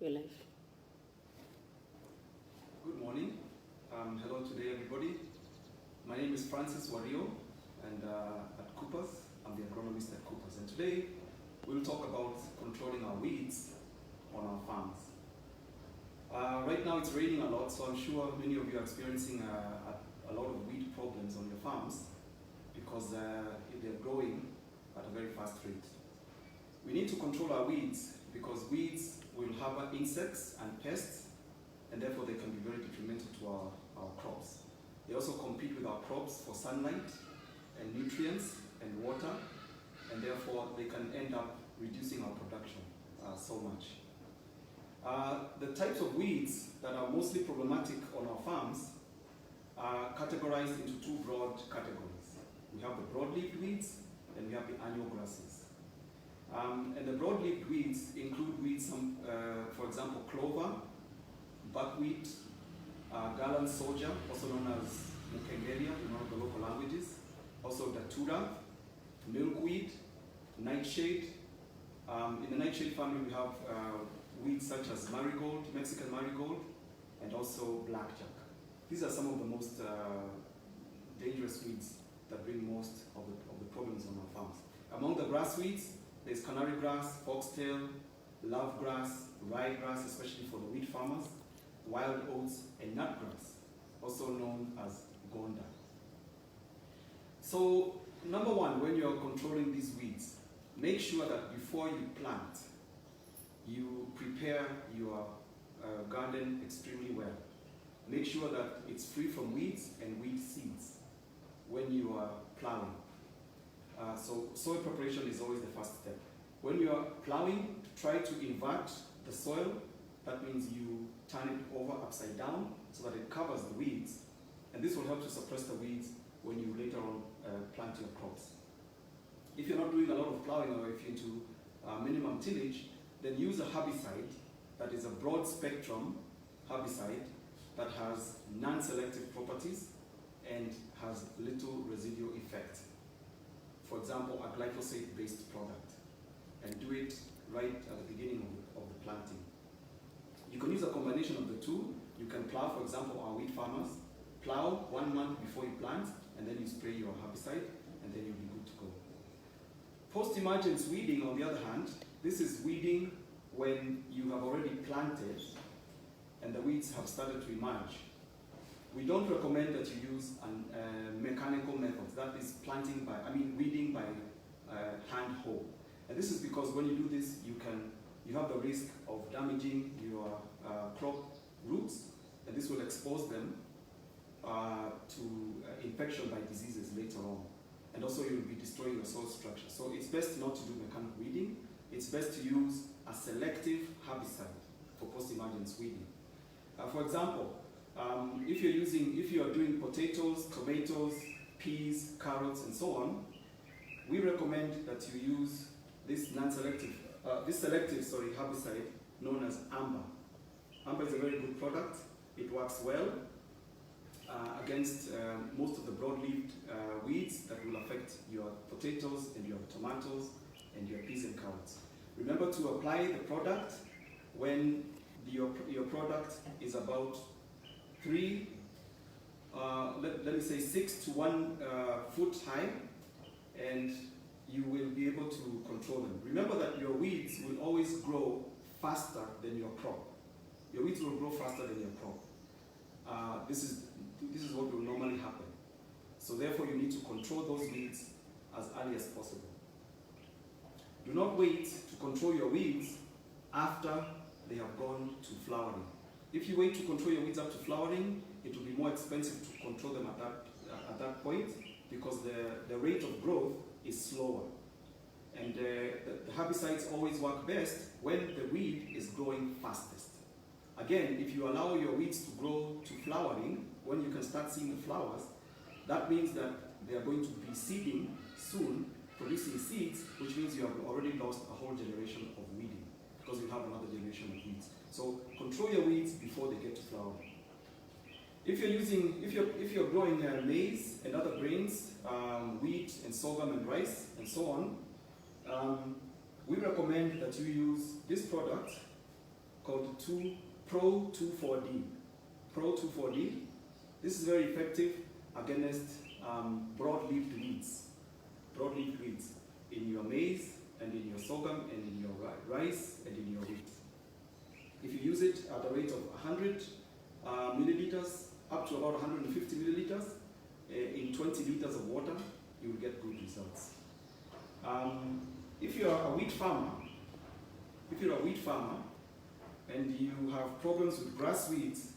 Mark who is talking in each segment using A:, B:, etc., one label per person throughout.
A: We're live.
B: Good morning. Hello today, everybody. My name is Francis Wario, and at Coopers, I'm the agronomist at Coopers. And today, we'll talk about controlling our weeds on our farms. Right now, it's raining a lot, so I'm sure many of you are experiencing a lot of weed problems on your farms because they're growing at a very fast rate. We need to control our weeds because weeds will harbor insects and pests, and therefore they can be very detrimental to our crops. They also compete with our crops for sunlight and nutrients and water, and therefore they can end up reducing our production so much. The types of weeds that are mostly problematic on our farms are categorized into two broad categories. We have the broadleaf weeds and we have the annual grasses. And the broadleaf weeds include weeds, for example, clover, buckwheat, Garland soja, also known as mukengeria in one of the local languages, also datura, milkweed, nightshade. In the nightshade family, we have weeds such as marigold, Mexican marigold, and also blackjack. These are some of the most dangerous weeds that bring most of the problems on our farms. Among the grass weeds, there's canary grass, foxtail, love grass, ryegrass, especially for the wheat farmers, wild oats, and nutgrass, also known as gonda. So, number one, when you're controlling these weeds, make sure that before you plant, you prepare your garden extremely well. Make sure that it's free from weeds and weed seeds when you are plowing. So soil preparation is always the first step. When you are plowing, try to invert the soil. That means you turn it over upside down so that it covers the weeds. And this will help to suppress the weeds when you later on plant your crops. If you're not doing a lot of plowing or if you're into minimum tillage, then use a herbicide that is a broad spectrum herbicide that has non-selective properties and has little residual effect. For example, a glyphosate-based product, and do it right at the beginning of the planting. You can use a combination of the two. You can plow, for example, our wheat farmers, plow 1 month before you plant, and then you spray your herbicide, and then you'll be good to go. Post-emergence weeding, on the other hand, this is weeding when you have already planted and the weeds have started to emerge. We don't recommend that you use mechanical methods, that is weeding by hand hoe. And this is because when you do this, you have the risk of damaging your crop roots, and this will expose them to infection by diseases later on. And also you'll be destroying your soil structure. So it's best not to do mechanical weeding. It's best to use a selective herbicide for post-emergence weeding. For example, if you are doing potatoes, tomatoes, peas, carrots, and so on, we recommend that you use this selective herbicide known as Amber. Amber is a very good product. It works well against most of the broadleaf weeds that will affect your potatoes and your tomatoes and your peas and carrots. Remember to apply the product when your product is about 6 to 1 foot high, and you will be able to control them. Remember that your weeds will always grow faster than your crop. Your weeds will grow faster than your crop. This is what will normally happen. So therefore you need to control those weeds as early as possible. Do not wait to control your weeds after they have gone to flowering. If you wait to control your weeds up to flowering, it will be more expensive to control them at that point because the rate of growth is slower. And the herbicides always work best when the weed is growing fastest. Again, if you allow your weeds to grow to flowering, when you can start seeing the flowers, that means that they are going to be seeding soon, producing seeds, which means you have already lost a whole generation of weeding because you have another generation of weeds. So control your weeds before they get to flowering. If you're growing maize and other grains, wheat and sorghum and rice and so on, we recommend that you use this product called Pro 24D. Pro 24D. This is very effective against broad-leaved weeds. Broad-leaved weeds in your maize and in your sorghum and in your rice and in your wheat. If you use it at a rate of 100 milliliters up to about 150 milliliters in 20 liters of water, you will get good results. If you are a wheat farmer, and you have problems with grass weeds,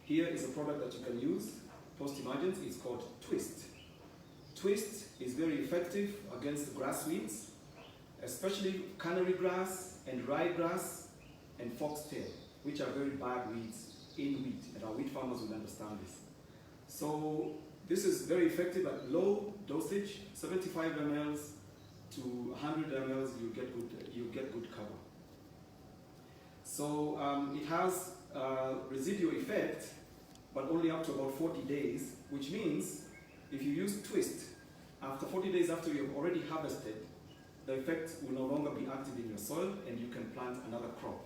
B: here is a product that you can use post-emergence. It's called Twist. Twist is very effective against grass weeds, especially canary grass and ryegrass and foxtail, which are very bad weeds in wheat, and our wheat farmers will understand this. So this is very effective at low dosage, 75 ml to 100 ml. You get good cover. So it has a residual effect, but only up to about 40 days, which means if you use Twist, after 40 days after you have already harvested, the effect will no longer be active in your soil and you can plant another crop.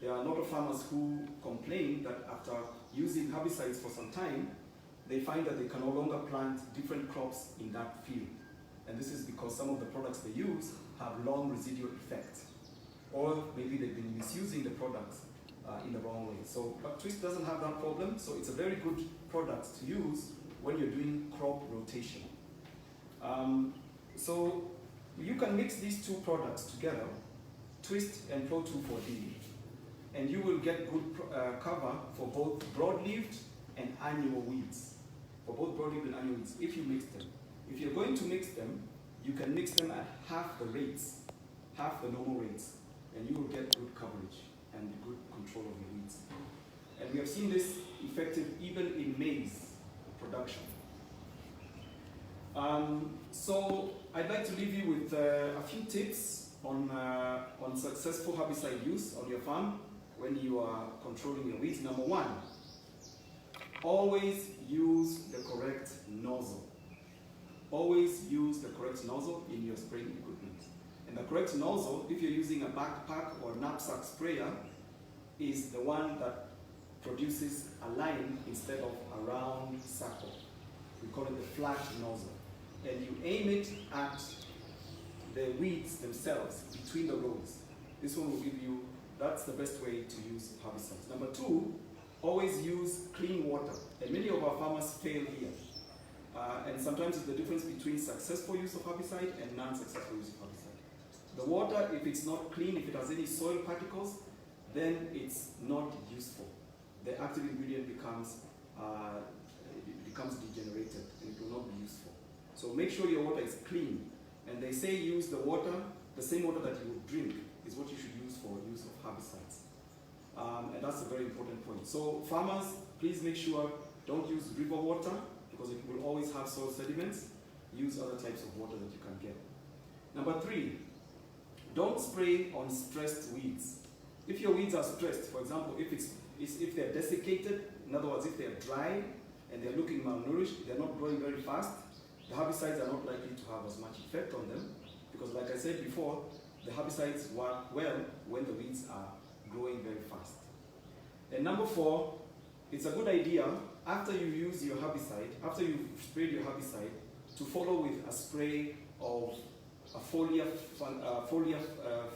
B: There are a lot of farmers who complain that after using herbicides for some time, they find that they can no longer plant different crops in that field. And this is because some of the products they use have long residual effect. Or maybe they've been misusing the products in the wrong way. So, but Twist doesn't have that problem, so it's a very good product to use when you're doing crop rotation. So you can mix these two products together, Twist and Pro 24D, and you will get good cover for both broad-leaved and annual weeds. For both broad-leaved and annual weeds, if you mix them. If you're going to mix them, you can mix them at half the rates, half the normal rates, and you will get good coverage and good control of your weeds. And we have seen this effective even in maize production. So I'd like to leave you with a few tips on successful herbicide use on your farm when you are controlling your weeds. Number one, always use the correct nozzle. Always use the correct nozzle in your spraying equipment. And the correct nozzle, if you're using a backpack or knapsack sprayer, is the one that produces a line instead of a round circle. We call it the flat nozzle. And you aim it at the weeds themselves, between the rows. This one will give you, that's the best way to use herbicides. Number two, always use clean water. And many of our farmers fail here. And sometimes it's the difference between successful use of herbicide and non-successful use of herbicide. The water, if it's not clean, if it has any soil particles, then it's not useful. The active ingredient becomes degenerated and it will not be useful. So make sure your water is clean. And they say use the water, the same water that you would drink is what you should use for use of herbicides. And that's a very important point. So farmers, please make sure don't use river water because it will always have soil sediments. Use other types of water that you can get. Number three, don't spray on stressed weeds. If your weeds are stressed, for example, if they're desiccated, in other words, if they're dry and they're looking malnourished, they're not growing very fast, the herbicides are not likely to have as much effect on them because, like I said before, the herbicides work well when the weeds are growing very fast. And number four, it's a good idea after you use your herbicide, after you've sprayed your herbicide, to follow with a spray of a foliar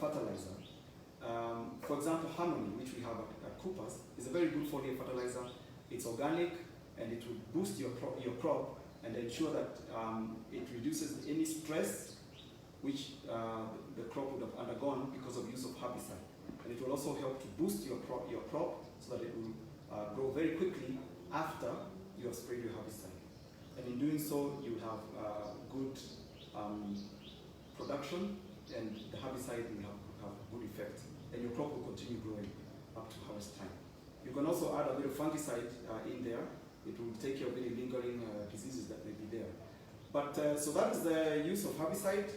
B: fertilizer. For example, Harmony, which we have at Cooper's, is a very good foliar fertilizer. It's organic and it will boost your crop and ensure that it reduces any stress which the crop would have undergone because of use of herbicide. And it will also help to boost your crop so that it will grow very quickly after you have sprayed your herbicide. And in doing so, you will have good production and the herbicide will have good effect. And your crop will continue growing up to harvest time. You can also add a bit of fungicide in there. It will take care of any lingering diseases that may be there. But so that is the use of herbicide,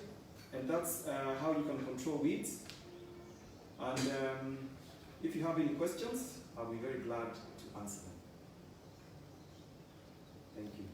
B: and that's how you can control weeds. And if you have any questions, I'll be very glad to answer them. Thank you.